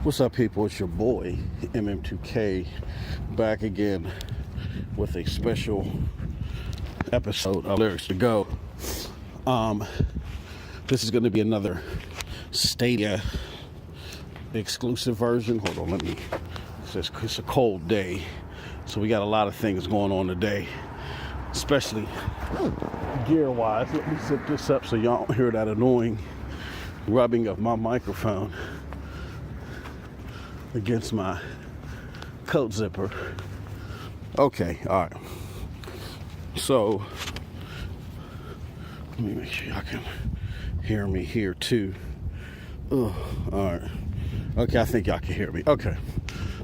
What's up, people? It's your boy MM2K back again with a special episode of Lyrics to Go. This is going to be another Stadia exclusive version. Hold on, it's a cold day, so we got a lot of things going on today, especially gear-wise. Let me zip this up so y'all don't hear that annoying rubbing of my microphone against my coat zipper. Okay, all right. So let me make sure y'all can hear me here too. All right. Okay, I think y'all can hear me. Okay.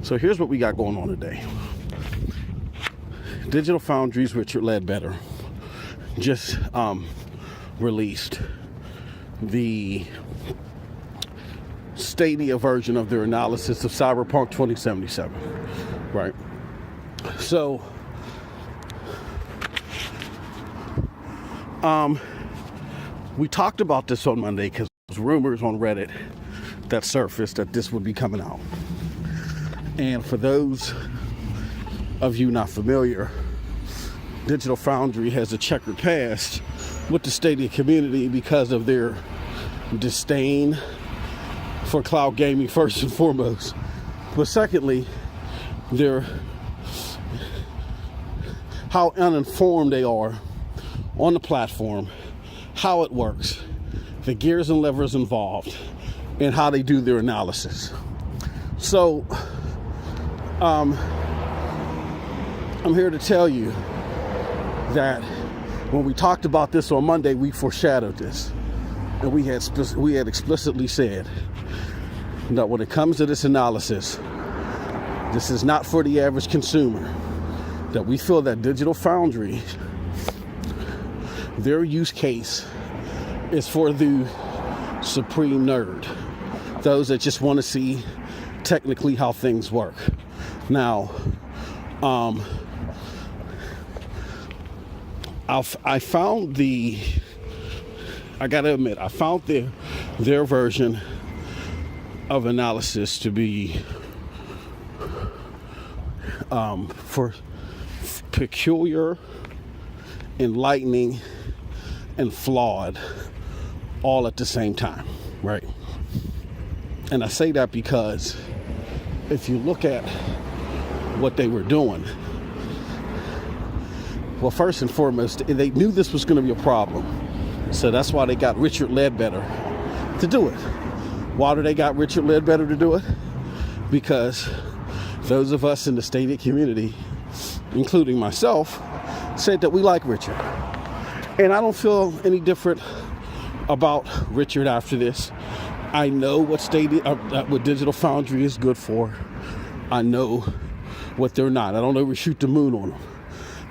So here's what we got going on today. Digital Foundry's Richard Ledbetter just released the Stadia version of their analysis of Cyberpunk 2077, right? So, we talked about this on Monday because there was rumors on Reddit that surfaced that this would be coming out. And for those of you not familiar, Digital Foundry has a checkered past with the Stadia community because of their disdain for cloud gaming, first and foremost, but secondly, how uninformed they are on the platform, how it works, the gears and levers involved, and how they do their analysis. So I'm here to tell you that when we talked about this on Monday, we foreshadowed this, and we had explicitly said that when it comes to this analysis, this is not for the average consumer. That we feel that Digital Foundry, their use case is for the supreme nerd, those that just want to see technically how things work. Now, I found their version of analysis to be for peculiar, enlightening, and flawed all at the same time, right? And I say that because if you look at what they were doing, well, first and foremost, they knew this was going to be a problem. So that's why they got Richard Ledbetter to do it. Why do they got Richard Ledbetter to do it? Because those of us in the Stadia community, including myself, said that we like Richard. And I don't feel any different about Richard after this. I know what what Digital Foundry is good for. I know what they're not. I don't ever shoot the moon on them.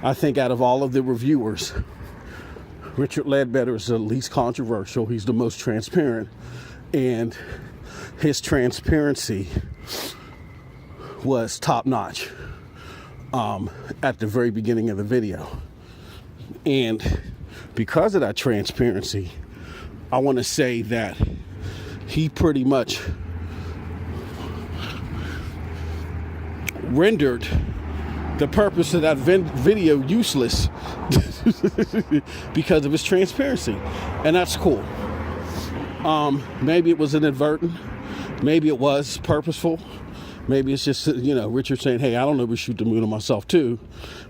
I think out of all of the reviewers, Richard Ledbetter is the least controversial. He's the most transparent. And his transparency was top notch at the very beginning of the video. And because of that transparency, I want to say that he pretty much rendered the purpose of that video useless because of his transparency. And that's cool. Maybe it was inadvertent. Maybe it was purposeful. Maybe it's just, Richard saying, hey, I don't ever shoot the moon on myself too.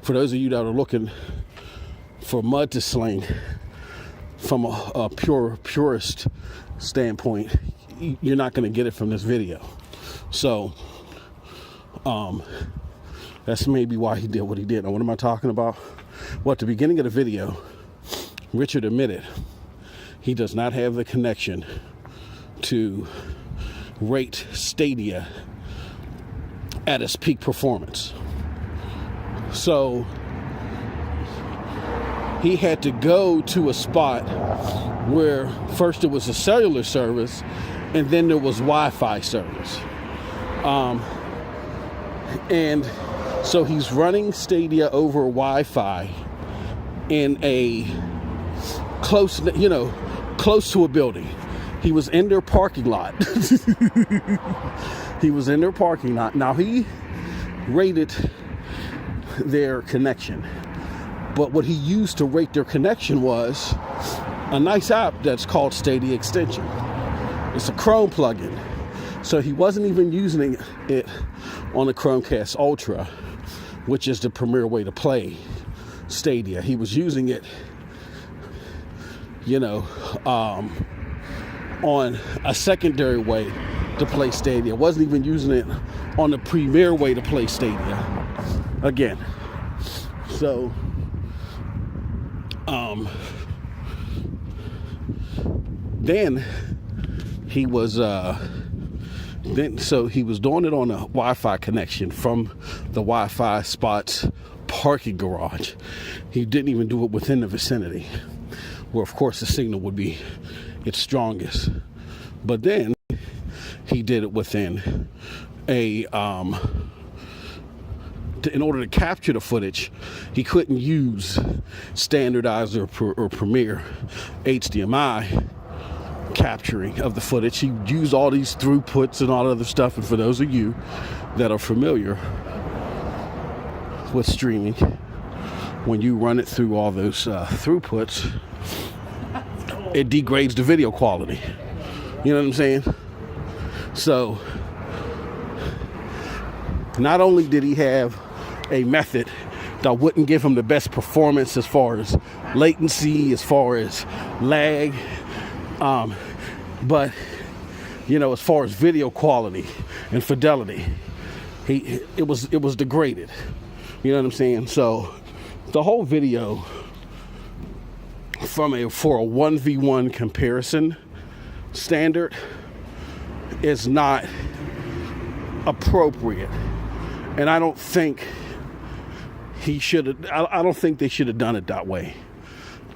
For those of you that are looking for mud to sling from a purist standpoint, you're not going to get it from this video. So, that's maybe why he did what he did. Now, what am I talking about? Well, at the beginning of the video, Richard admitted he does not have the connection to rate Stadia at its peak performance. So he had to go to a spot where first it was a cellular service and then there was Wi-Fi service. And so he's running Stadia over Wi-Fi in a close to a building. He was in their parking lot. He was in their parking lot. Now, he rated their connection. But what he used to rate their connection was a nice app that's called Stadia Extension. It's a Chrome plugin. So he wasn't even using it on the Chromecast Ultra, which is the premier way to play Stadia. He was using it, on a secondary way to play Stadia. Wasn't even using it on the premier way to play Stadia. Again. So, then he was he was doing it on a Wi-Fi connection from the Wi-Fi spot's parking garage. He didn't even do it within the vicinity, where of course the signal would be its strongest. But then he did it within in order to capture the footage, he couldn't use standardized or premier HDMI capturing of the footage. He used all these throughputs and all that other stuff. And for those of you that are familiar with streaming, when you run it through all those throughputs, it degrades the video quality. You know what I'm saying? So not only did he have a method that wouldn't give him the best performance as far as latency, as far as lag, but as far as video quality and fidelity, it was degraded. You know what I'm saying? So the whole video for a 1v1 comparison standard is not appropriate, and I don't think he should have. I don't think they should have done it that way.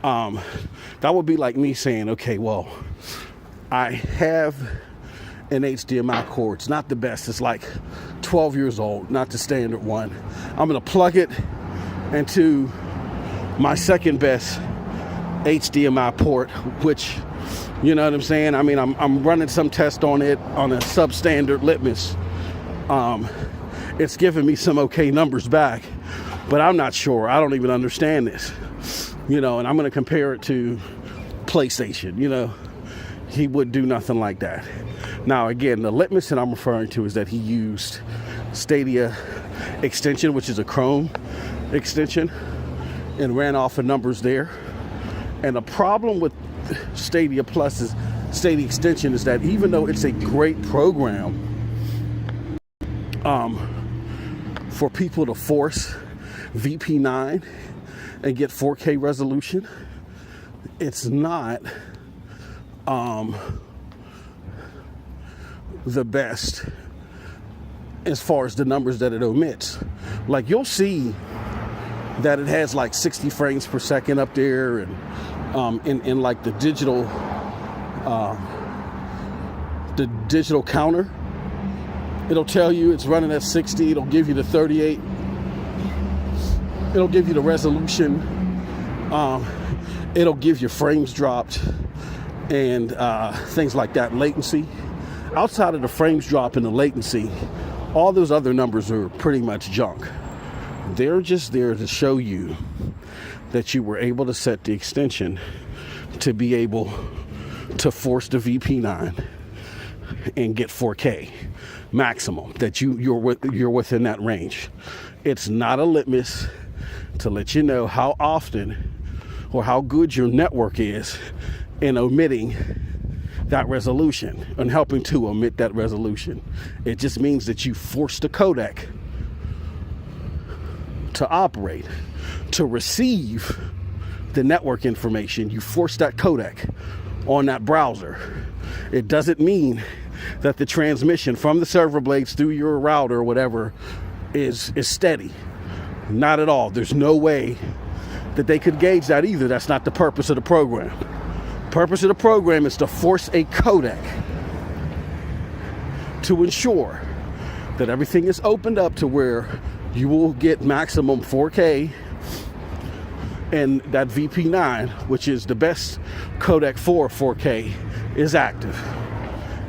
That would be like me saying, okay, well, I have an HDMI cord. It's not the best. It's like 12 years old, not the standard one. I'm going to plug it into my second best HDMI port, which, you know what I'm saying? I mean, I'm running some test on it on a substandard litmus. It's giving me some okay numbers back, but I'm not sure. I don't even understand this, and I'm going to compare it to PlayStation. He would do nothing like that. Now, again, the litmus that I'm referring to is that he used Stadia Extension, which is a Chrome extension, and ran off the numbers there. And the problem with Stadia Plus's Stadia Extension is that even though it's a great program for people to force VP9 and get 4K resolution, it's not the best as far as the numbers that it omits. Like, you'll see that it has like 60 frames per second up there, and in like the digital counter, it'll tell you it's running at 60. It'll give you the 38. It'll give you the resolution. It'll give you frames dropped and things like that, latency. Outside of the frames drop and the latency, all those other numbers are pretty much junk. They're just there to show you that you were able to set the extension to be able to force the VP9 and get 4K maximum, that you're within that range. It's not a litmus to let you know how often or how good your network is in omitting that resolution and helping to omit that resolution. It just means that you force the codec to operate, to receive the network information. You force that codec on that browser. It doesn't mean that the transmission from the server blades through your router or whatever is steady. Not at all. There's no way that they could gauge that either. That's not the purpose of the program. The purpose of the program is to force a codec to ensure that everything is opened up to where you will get maximum 4K, and that VP9, which is the best codec for 4K, is active.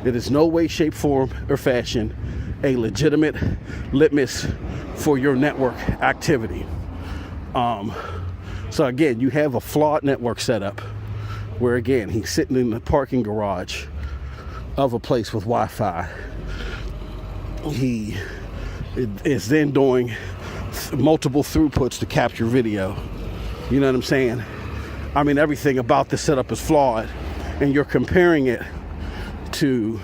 It is no way, shape, form, or fashion a legitimate litmus for your network activity. So again, you have a flawed network setup where, again, he's sitting in the parking garage of a place with Wi-Fi. He is then doing multiple throughputs to capture video. You know what I'm saying? I mean, everything about the setup is flawed, and you're comparing it to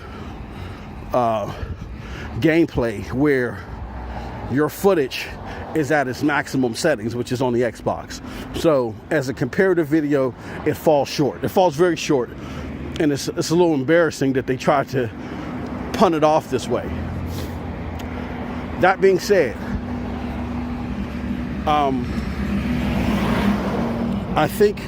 gameplay where your footage is at its maximum settings, which is on the Xbox. So as a comparative video, it falls short. It falls very short, and it's a little embarrassing that they try to punt it off this way. That being said, I think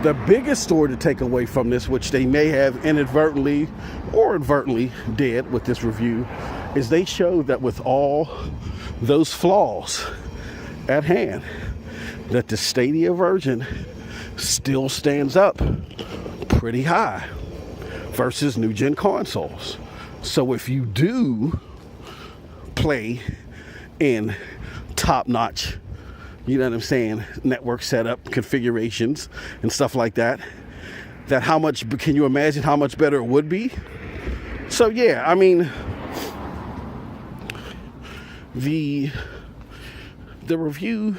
the biggest story to take away from this, which they may have inadvertently or advertently did with this review, is they showed that with all those flaws at hand, that the Stadia version still stands up pretty high versus new gen consoles. So if you do play in top-notch, you know what I'm saying, network setup configurations and stuff like that, that how much can you imagine how much better it would be? So yeah, I mean, the review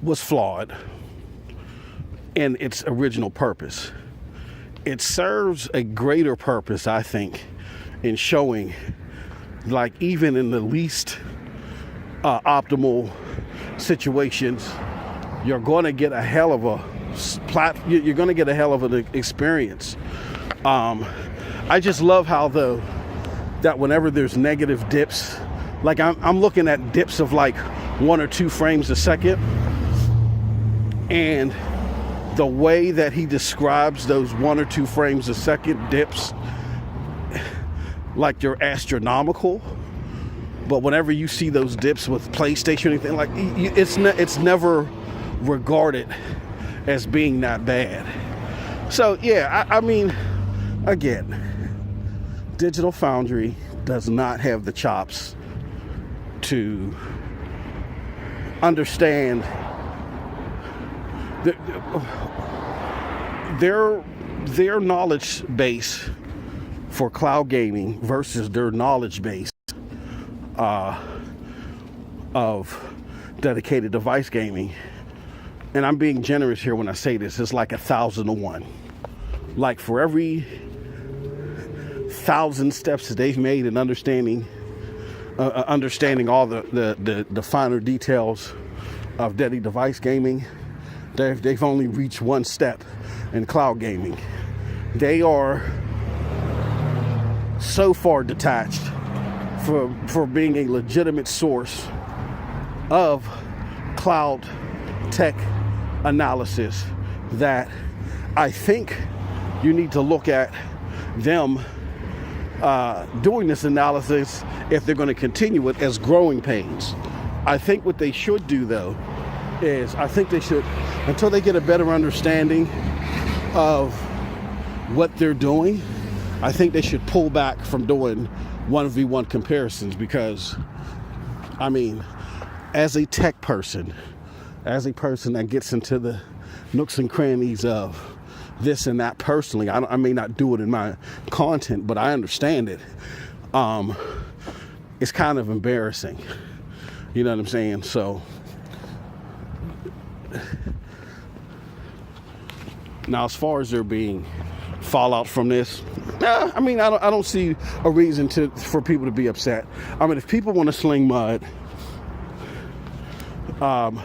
was flawed in its original purpose. It serves a greater purpose, I think, in showing, like, even in the least optimal situations, you're going to get a hell of a you're going to get a hell of an experience. I just love how, though, that whenever there's negative dips, like I'm looking at dips of like 1 or 2 frames a second, and the way that he describes those 1 or 2 frames a second dips, like they're astronomical. But whenever you see those dips with PlayStation or anything, like, it's never regarded as being that bad. So yeah, I mean, again, Digital Foundry does not have the chops to understand their knowledge base for cloud gaming versus their knowledge base of dedicated device gaming. And I'm being generous here when I say this, it's like 1,000 to 1. Like, for every 1,000 steps that they've made in understanding all the finer details of dedicated device gaming, they've only reached 1 step in cloud gaming. They are so far detached for being a legitimate source of cloud tech analysis that I think you need to look at them doing this analysis if they're going to continue it as growing pains. I think what they should do, though, is I think they should, until they get a better understanding of what they're doing, I think they should pull back from doing 1v1 comparisons, because, I mean, as a tech person, as a person that gets into the nooks and crannies of this and that personally, I may not do it in my content, but I understand it. It's kind of embarrassing. You know what I'm saying? So now, as far as there being fallout from this, I mean, I don't see a reason for people to be upset. I mean, if people want to sling mud,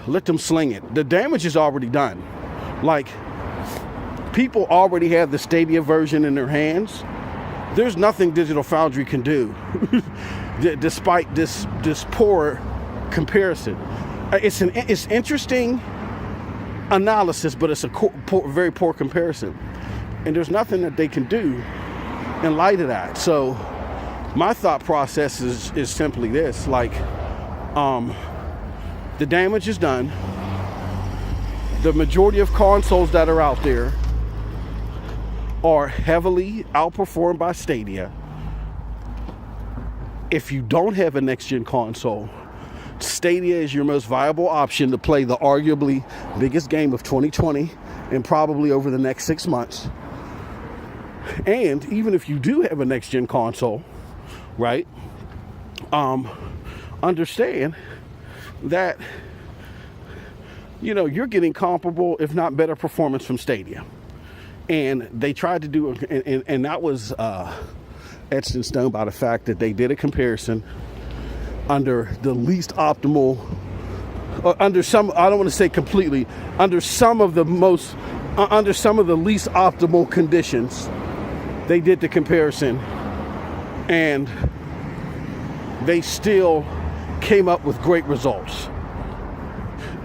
let them sling it. The damage is already done. Like, people already have the Stadia version in their hands. There's nothing Digital Foundry can do, despite this poor comparison. It's interesting analysis, but it's a very poor comparison. And there's nothing that they can do in light of that. So my thought process is simply this, like, the damage is done. The majority of consoles that are out there are heavily outperformed by Stadia. If you don't have a next-gen console, Stadia is your most viable option to play the arguably biggest game of 2020 and probably over the next 6 months. And even if you do have a next-gen console, right, understand that, you know, you're getting comparable, if not better, performance from Stadia. And they tried to do, and that was etched in stone by the fact that they did a comparison under the least optimal, under some, I don't want to say completely, under some of the least optimal conditions. They did the comparison, and they still came up with great results.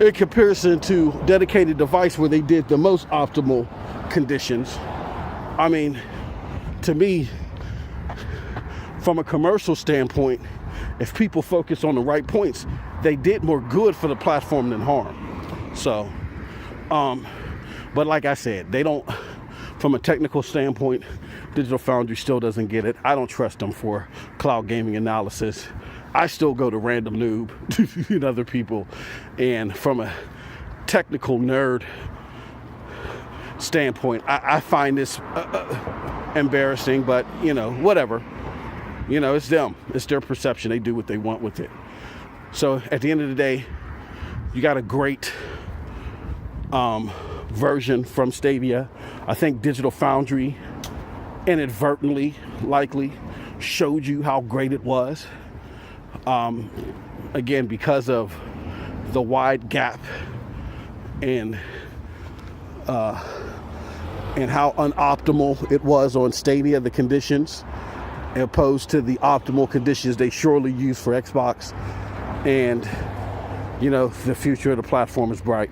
In comparison to dedicated device where they did the most optimal conditions, I mean, to me, from a commercial standpoint, if people focus on the right points, they did more good for the platform than harm. So, but like I said, they don't, from a technical standpoint, Digital Foundry still doesn't get it. I don't trust them for cloud gaming analysis. I still go to Random Noob and other people. And from a technical nerd standpoint, I find this embarrassing, but, you know, whatever. You know, it's them. It's their perception. They do what they want with it. So at the end of the day, you got a great version from Stadia. I think Digital Foundry inadvertently, likely, showed you how great it was. Again, because of the wide gap and how unoptimal it was on Stadia, the conditions, opposed to the optimal conditions they surely use for Xbox. And, you know, the future of the platform is bright.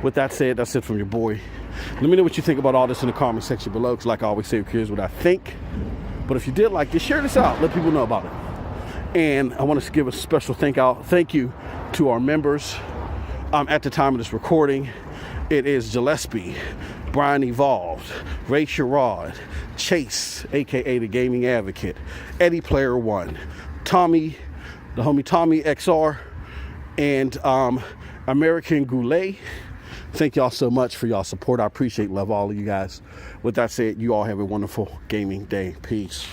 With that said, that's it from your boy. Let me know what you think about all this in the comment section below, because like I always say, here's what I think. But if you did like this, share this out. Let people know about it. And I want to give a special thank you to our members. At the time of this recording, it is Gillespie, Brian Evolved, Ray Sherrod, Chase, aka the Gaming Advocate, Eddie Player One, Tommy, the homie Tommy XR, and American Goulet. Thank y'all so much for y'all support. I appreciate, love all of you guys. With that said, you all have a wonderful gaming day. Peace.